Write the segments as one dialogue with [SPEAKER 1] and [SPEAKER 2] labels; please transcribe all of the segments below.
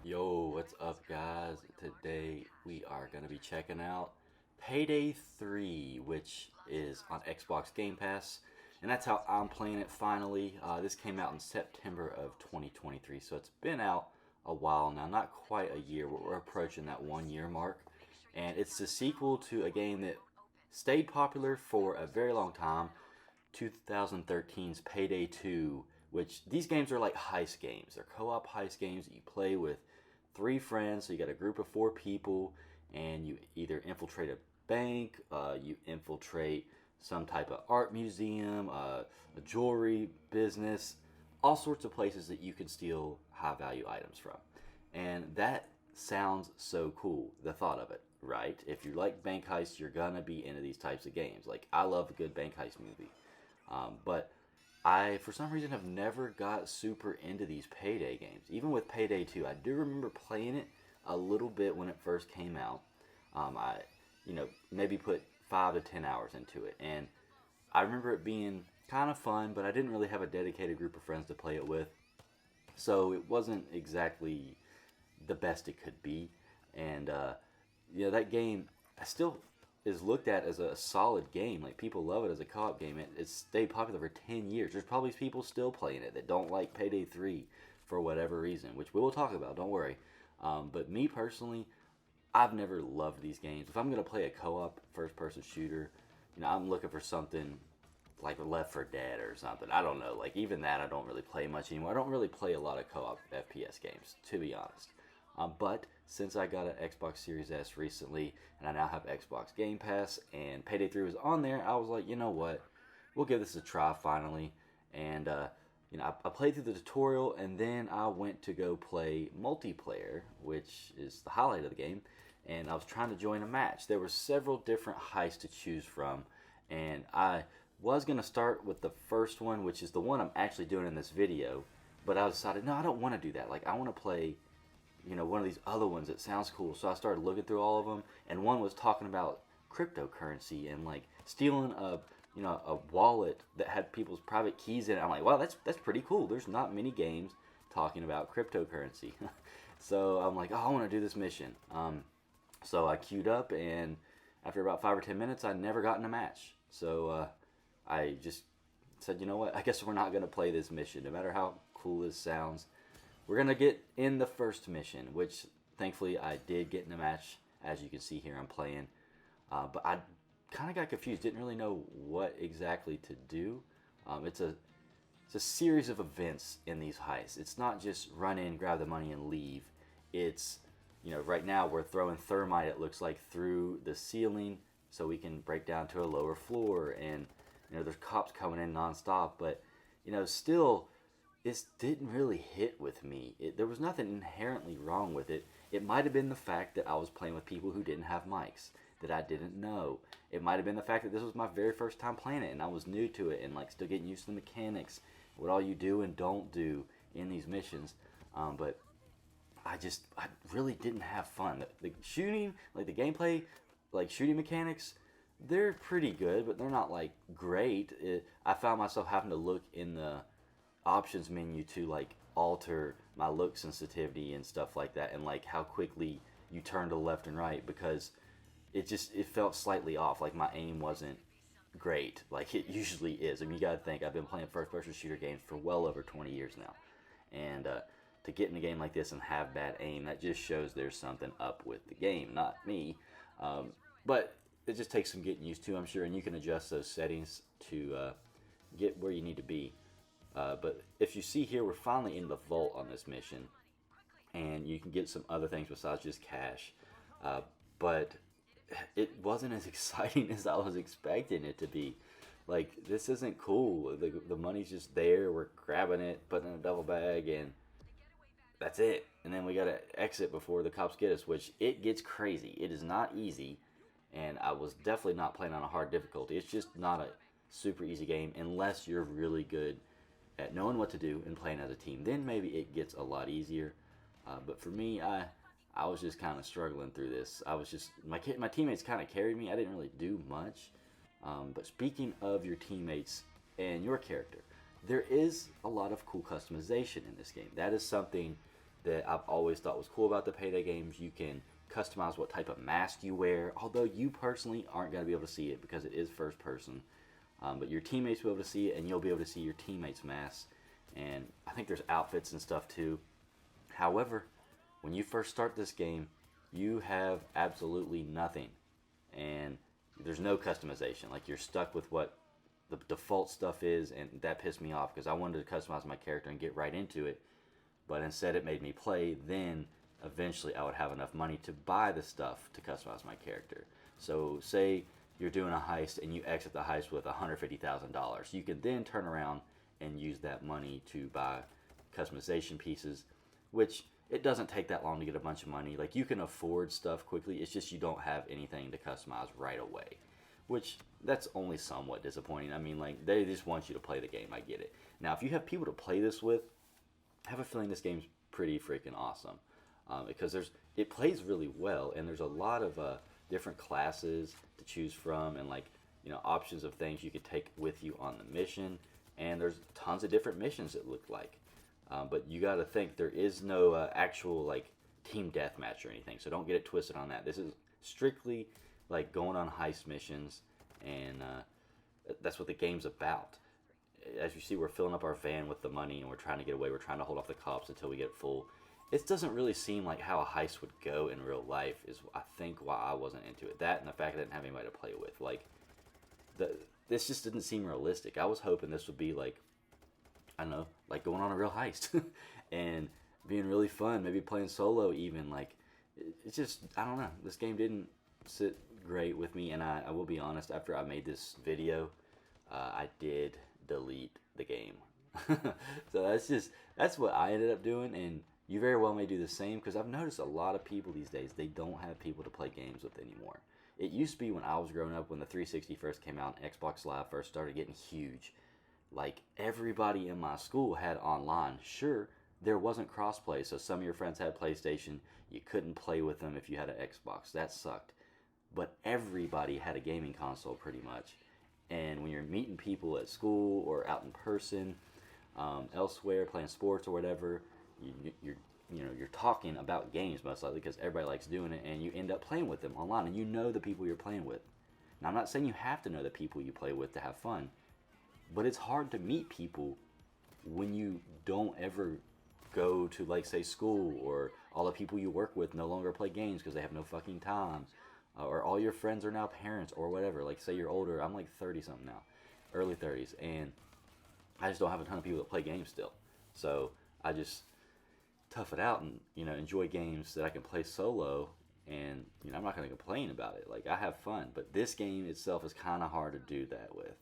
[SPEAKER 1] Yo, what's up, guys? Today we are going to be checking out Payday 3, which is on Xbox Game Pass, and that's how I'm playing it finally. This came out in September of 2023, so it's been out a while now, not quite a year, but we're approaching that 1 year mark. And it's the sequel to a game that stayed popular for a very long time, 2013's Payday 2, which these games are like heist games. They're co-op heist games that you play with three friends. So you got a group of four people, and you either infiltrate a bank, you infiltrate some type of art museum, a jewelry business, all sorts of places that you can steal high value items from. And that sounds so cool, the thought of it, right? If you like bank heists, you're gonna be into these types of games. Like, I love a good bank heist movie. But I, for some reason, have never got super into these Payday games. Even with Payday 2, I do remember playing it a little bit when it first came out. Maybe put 5 to 10 hours into it. And I remember it being kind of fun, but I didn't really have a dedicated group of friends to play it with. So it wasn't exactly the best it could be. And, that game, I still is looked at as a solid game. Like, people love it as a co-op game. It's stayed popular for 10 years. There's probably people still playing it that don't like Payday 3 for whatever reason, which we will talk about, don't worry. But me personally, I've never loved these games. If I'm going to play a co-op first-person shooter, I'm looking for something like Left 4 Dead or something. I don't know. Like, even that I don't really play much anymore. I don't really play a lot of co-op FPS games, to be honest. But since I got an Xbox Series S recently, and I now have Xbox Game Pass, and Payday 3 was on there, I was like, you know what? We'll give this a try finally. And, I played through the tutorial, and then I went to go play multiplayer, which is the highlight of the game. And I was trying to join a match. There were several different heists to choose from, and I was going to start with the first one, which is the one I'm actually doing in this video. But I decided, no, I don't want to do that. Like, I want to play one of these other ones that sounds cool. So I started looking through all of them, and one was talking about cryptocurrency and like stealing a wallet that had people's private keys in it. I'm like, wow, that's pretty cool. There's not many games talking about cryptocurrency. So I'm like, oh, I want to do this mission. So I queued up, and after about 5 or 10 minutes, I never got in a match. So I just said, you know what? I guess we're not going to play this mission, no matter how cool this sounds. We're going to get in the first mission, which thankfully I did get in a match. As you can see here, I'm playing. But I kind of got confused, didn't really know what exactly to do. It's a series of events in these heists. It's not just run in, grab the money, and leave. It's, right now we're throwing thermite, it looks like, through the ceiling so we can break down to a lower floor. And, there's cops coming in nonstop. But, still, this didn't really hit with me. There was nothing inherently wrong with it. It might have been the fact that I was playing with people who didn't have mics, that I didn't know. It might have been the fact that this was my very first time playing it, and I was new to it, and like still getting used to the mechanics, what all you do and don't do in these missions. But I really didn't have fun. The shooting, like the gameplay, like shooting mechanics, they're pretty good, but they're not like great. I found myself having to look in the options menu to like alter my look sensitivity and stuff like that, and like how quickly you turn to the left and right, because it felt slightly off. Like, my aim wasn't great like it usually is. I mean, you gotta think, I've been playing first person shooter games for well over 20 years now, and to get in a game like this and have bad aim, that just shows there's something up with the game, not me. But it just takes some getting used to, I'm sure, and you can adjust those settings to get where you need to be. But if you see here, we're finally in the vault on this mission, and you can get some other things besides just cash. But it wasn't as exciting as I was expecting it to be. Like, this isn't cool. The money's just there. We're grabbing it, putting it in a double bag, and that's it. And then we gotta exit before the cops get us, which it gets crazy. It is not easy, and I was definitely not playing on a hard difficulty. It's just not a super easy game unless you're really good at knowing what to do and playing as a team. Then maybe it gets a lot easier. But for me, I was just kind of struggling through this. I was just, my teammates kind of carried me. I didn't really do much. But speaking of your teammates and your character, there is a lot of cool customization in this game. That is something that I've always thought was cool about the Payday games. You can customize what type of mask you wear, although you personally aren't going to be able to see it because it is first person. But your teammates will be able to see it, and you'll be able to see your teammates' masks. And I think there's outfits and stuff too. However, when you first start this game, you have absolutely nothing, and there's no customization. Like, you're stuck with what the default stuff is, and that pissed me off because I wanted to customize my character and get right into it, but instead it made me play. Then eventually I would have enough money to buy the stuff to customize my character. So say you're doing a heist and you exit the heist with $150,000, you can then turn around and use that money to buy customization pieces, which it doesn't take that long to get a bunch of money. Like, you can afford stuff quickly. It's just you don't have anything to customize right away, which that's only somewhat disappointing. I mean, like, they just want you to play the game. I get it. Now, if you have people to play this with, I have a feeling this game's pretty freaking awesome, because it plays really well, and there's a lot of different classes to choose from, and, like, options of things you could take with you on the mission, and there's tons of different missions that look like. But you got to think, there is no actual, like, team deathmatch or anything, so don't get it twisted on that. This is strictly like going on heist missions, and that's what the game's about. As you see, we're filling up our van with the money, and we're trying to get away. We're trying to hold off the cops until we get full. It doesn't really seem like how a heist would go in real life, is I think why I wasn't into it. That and the fact I didn't have anybody to play with. Like, this just didn't seem realistic. I was hoping this would be like, I don't know, like going on a real heist and being really fun, maybe playing solo even. Like, it's just, I don't know, this game didn't sit great with me, and I will be honest, after I made this video, I did delete the game. So that's what I ended up doing, and you very well may do the same, because I've noticed a lot of people these days, they don't have people to play games with anymore. It used to be when I was growing up, when the 360 first came out and Xbox Live first started getting huge. Like, everybody in my school had online. Sure, there wasn't crossplay, so some of your friends had PlayStation. You couldn't play with them if you had an Xbox. That sucked. But everybody had a gaming console pretty much. And when you're meeting people at school or out in person, elsewhere, playing sports or whatever, you're talking about games most likely, because everybody likes doing it, and you end up playing with them online, and you know the people you're playing with. Now, I'm not saying you have to know the people you play with to have fun, but it's hard to meet people when you don't ever go to, like, say, school, or all the people you work with no longer play games because they have no fucking time, or all your friends are now parents or whatever. Like, say you're older. I'm like 30 something now, early 30s, and I just don't have a ton of people that play games still. So I just tough it out and enjoy games that I can play solo, and I'm not going to complain about it. Like, I have fun, but this game itself is kind of hard to do that with.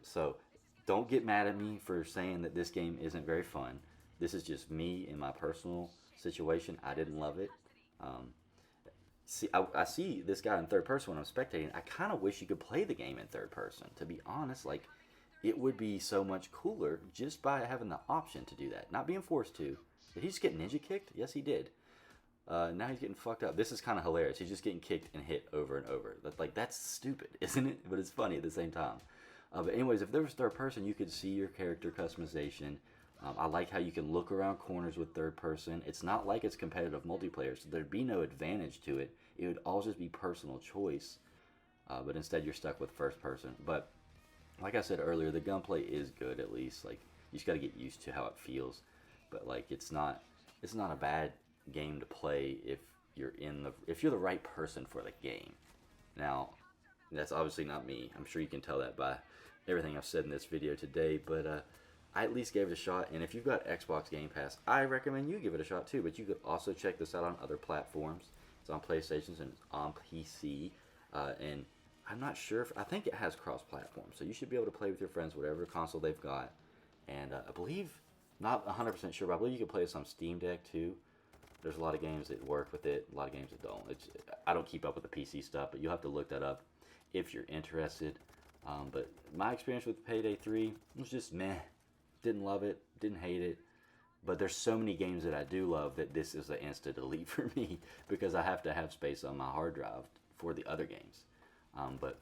[SPEAKER 1] So don't get mad at me for saying that this game isn't very fun. This is just me in my personal situation. I didn't love it. I see this guy in third person when I'm spectating. I kind of wish you could play the game in third person, to be honest. Like, it would be so much cooler just by having the option to do that, not being forced to. Did he just get ninja kicked? Yes, he did. Now he's getting fucked up. This is kind of hilarious. He's just getting kicked and hit over and over. That's stupid, isn't it? But it's funny at the same time. But anyways, if there was third person, you could see your character customization. I like how you can look around corners with third person. It's not like it's competitive multiplayer, so there'd be no advantage to it. It would all just be personal choice. But instead, you're stuck with first person. But like I said earlier, the gunplay is good, at least. Like, you just got to get used to how it feels. But like, it's not a bad game to play if you're the right person for the game. Now, that's obviously not me. I'm sure you can tell that by everything I've said in this video today, but I at least gave it a shot. And if you've got Xbox Game Pass, I recommend you give it a shot too. But you could also check this out on other platforms. It's on PlayStations and it's on PC, and I'm not sure I think it has cross-platform, so you should be able to play with your friends whatever console they've got. And I believe, not 100% sure, but I believe you can play this on Steam Deck too. There's a lot of games that work with it, a lot of games that don't. I don't keep up with the PC stuff, but you'll have to look that up if you're interested. But my experience with Payday 3 was just meh. Didn't love it, didn't hate it. But there's so many games that I do love that this is an instant delete for me, because I have to have space on my hard drive for the other games. But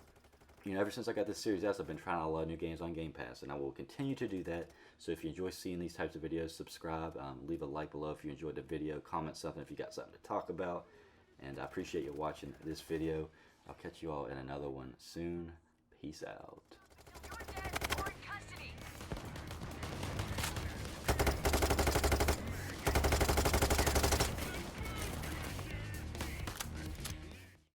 [SPEAKER 1] ever since I got this Series S, I've been trying out a lot of new games on Game Pass, and I will continue to do that. So if you enjoy seeing these types of videos, subscribe, leave a like below if you enjoyed the video, comment something if you got something to talk about, and I appreciate you watching this video. I'll catch you all in another one soon. Peace out.